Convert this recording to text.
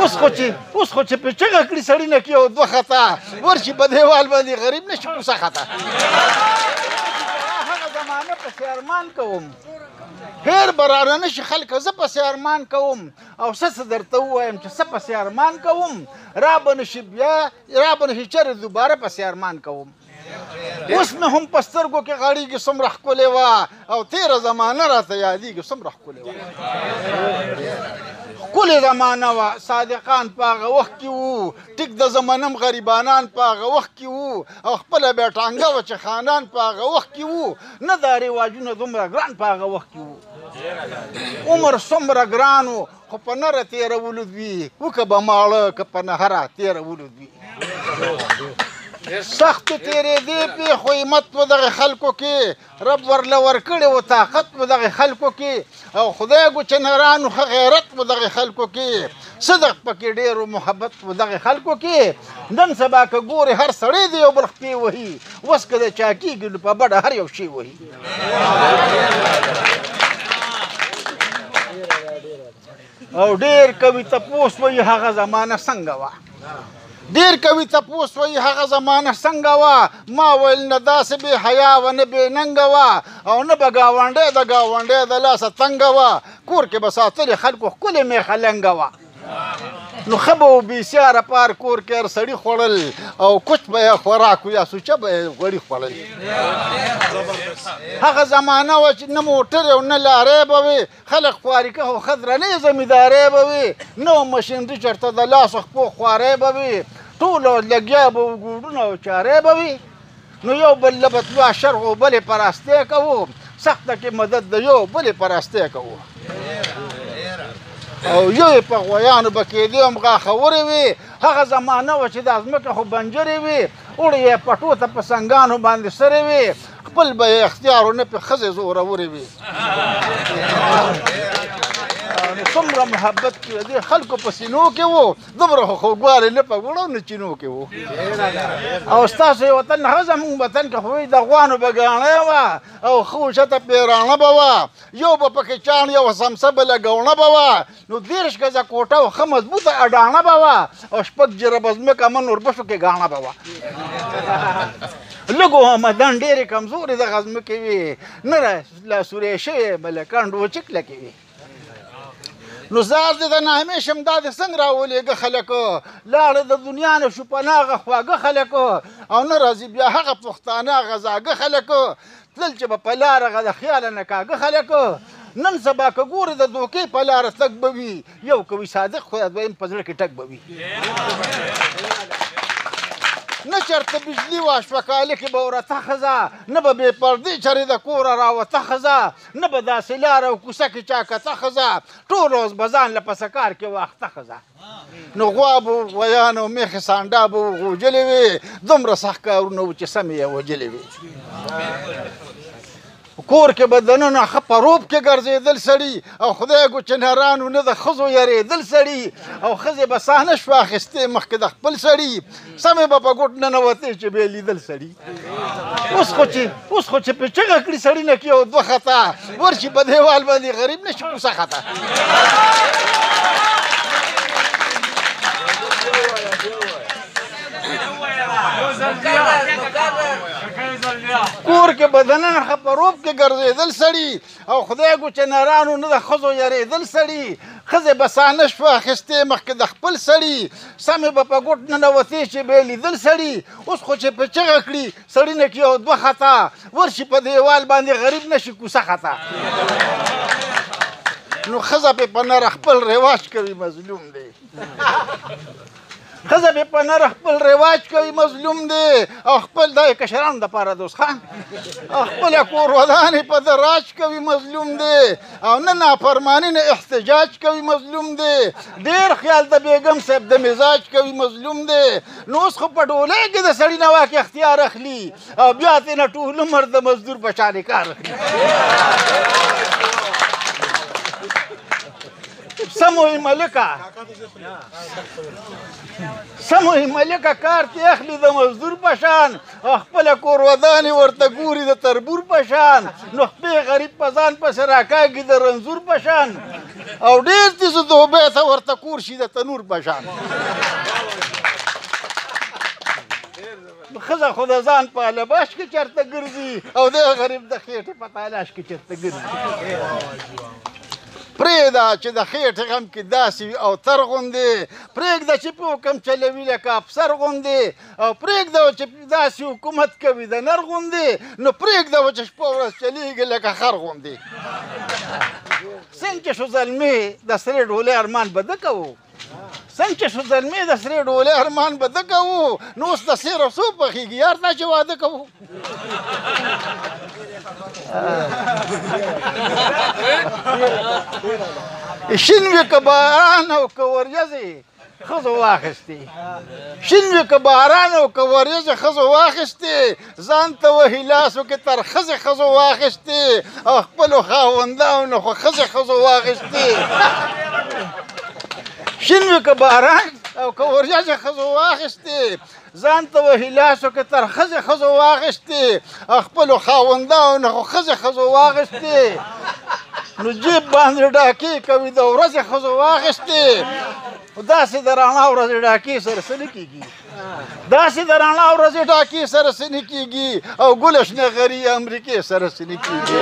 اوس خو چې په چغه کړي سړي نه کې یو دوه خطا ورشي په دیوال باندې غریب نه شي کوڅه خطا هغه زمانه پسې ارمان کوم هیر براره نه شي خلکه زه پسې ارمان کوم او څه درته ووایم چې څه پسې ارمان کوم را به نشي بیا را به نشي چېرې دوباره پسې ارمان کوم اوس مې هم په سترګو کې غړېږي څومره ښکلې وه او تېره زمانه راته یادېږي څومره ښکلې وه ښکلې زمانه وه صادقان په هغه وخت کې وو ټیک د زمنم غریبانان په هغه وخت کې وو او خپله بیا ټانګه وه چې خانان په هغه وخت کې وو نه دا رواجونه دومره ګران په هغه وخت کې وو عمر څومره ګران و خو په نره تېرولو دوی وکه به ماړه که په نهره تېرولو دوی سختو تېرېدې پېښو همت په دغه خلکو کې رب ورله ورکړی و طاقت په دغه خلکو کې او خدای ګوچنرانو ښه غیرت په دغه خلکو کې صدق پکې ډېر محبت په دغه خلکو کې نن سبا که ګورې هر سړی د یو بل خپې وهي اوس که د چا کېږي نو په بډه هر یو شی وهي او ډېر کوي تپوس وایي هغه زمانه څنګه وه ډېر کوي تپوس وایي هغه زمانه څنګه وه ما ویل نه داسې بې حیا وه نه بې ننګه وه او نه به ګاونډی د ګاونډی د لاسه تنګه وه کور کې به ساتلې خلکو ښکلې میخه لنګه وه نو ښه به و بېسیاره پار کور کې هر سړي خوړل او کوچ به یې خوراک یا سوچه به یې غوړي خوړل هغه زمانه وه چې نه موټر او نه لارې به وې خلک خواري او خضرنې زمیندارۍ به وې نه و مشینري چېرته د لاسو خپو خوارۍ به وې ټولو لګیا به و ګوډونه او چارې به وې نو یو بل له به تلو شرغ و بلې پراستۍ کوو سخته کې مدد د یو بلې پراستۍ کوو او یو په غویانو به کېدې هم غاښورې وې هغه زمانه وه چې دا ځمکه خو بنجرې وې اوړې یې پټو ته په سنګانو باندې سرې وې خپل به یې اختیار و نه پې ښځې زورورې وې څومره محبت کې دې خلکو په سینو کې و دومره خو خوږوالی نه په ګوړو نه چینو کې و او ستاسو یې وطن هغه زموږ وطن کې خو د غوانو به ګاڼۍ وه او ښه اوچته پیراڼه به وه یو به پکې چاڼ یو سمسه بله ګوڼه به وه نو 30 ګزه کوټه و ښه مضبوطه اډانه به وه او 6 جربه ځمکه من وربشو کې ګاڼه به وه لږو آمدن ډېرې کمزورې دغه ځمکې وې نه لاسورې شوې بله کنډ وچک لکې وې نو زار دې د نامې شم دا دې څنګه راولېږه خلکو لاړه د دنیا نه شو پناه هغه خواږه خلکو او نه راځي بیا هغه پښتانه هغه زاږه خلکو تلل چې به په لاره هغه د خیاله نه کاږه خلکو نن سبا که ګورې د دوکې په لاره تګ به وي یو کوي صادق خو دویم په زړه کې ټک به وي نه چېرته بجلي وه شوکالي کې به ورته ښځه نه به بې پردې چرې د کوره راوته ښځه نه به داسې لاره او کوڅه کې چا کته ښځه ټول ورځ به ځان له پسه کار کې واخته ښځه نو غوا به غویان او میخې سانډا به وغوجلې وې دومره سخت کارونه وو چې سمې یې وجلې وې کور کې به دننه ښه په روب کې ګرځېدل سړي او خدای ګوچنهرانو نه د ښځو یارېدل سړي او ښځې به ساه نه شوه اخیستې مخکې د خپل سړي سمې به په ګوټ ننوتې چې بیا لیدل سړي اوس خو چې په چغه کړي سړي نه کې یو دوه خطا ورشي په دیوال باندې غریب نه شي کوڅه خطا کور کې به دننه ښه په روب کې ګرځېدل سړي او خدای ګوچنرانو نه د ښځو یارېدل سړي ښځې به ساه نه شوه اخیستې مخکې د خپل سړي سمې به په ګوټ ننوتې چې بیا لیدل سړي اوس خو چې په چغه کړي سړي نه کې یو دوه خطا ورشي په دیوال باندې غریب نه شي کوڅه خطا نو ښځه پې په نره خپل رواج کوي مظلوم دی ښځه بې په نره خپل رواج کوي مظلوم دی او خپل دا کشرانو دپاره دوست خان او خپله کور ودانې په دراج کوي مظلوم دی او نه نافرماني نه احتجاج کوي مظلوم دی ډېر خیال د بیګم صاحب د مزاج کوي مظلوم دی نو اوس خو په ډولۍ کې د سړي نه واکې اختیار اخلي او بیا ترې نه ټول عمر د مزدور په شانې کار اخلي سموي ملکه سموي ملکه کار ته اخلي د مزدور په شان خپله کور ودانې ورته ګوري د تربور په شان نو خپې غریب په ځان پسې راکاږي د رنځور په شان او ډېر تیز دوبۍ ته ورته کور شي د تنور په شان ښځه خو د ځان په لباش کې چېرته ګرځي او دی غریب د خېټې په تالاش کې چېرته ګرځي پرېږده چې د خېټې غم کې داسې وي او تر غوندې پرېږده چې په حکم چلوي لکه افسر غوندې او پرېږده چې داسې حکومت کوي د نر غوندې نو پرېږده چې شپه ورځ چلېږي لکه خر غوندې څنګه چې شو زلمې د سرې ډولۍ ارمان به ده کوو څنګه چې شو زلمې د سرې ډولۍ ارمان به ده کوو نو اوس د سیره څو پخېږي یار دا چې واده کوو شین وي که باران او که وریځې ښځو واخیستې شین وي که باران او که وریځې ښځو واخیستې ځان ته وهي لاسو کې تر ښځې ښځو واخیستې او خپلو خاوندانو خو ښځې ښځو واخیستې شین وي که باران او که وریځې ښځو واخیستې ځان ته وهي لاسو کې تر ښځې ښځو واخیستې او خپلو خاوندانو خو ښځې ښځو واخیستې نو جیب باندې ډاکې کوي د ورځې ښځو واخیستې داسې د رڼا ورځې ډاکې سره څه نه کېږي داسې د رڼا ورځې ډاکې سره څه نه کېږي او ګل شنه غري امریکې سره څه نه کېږي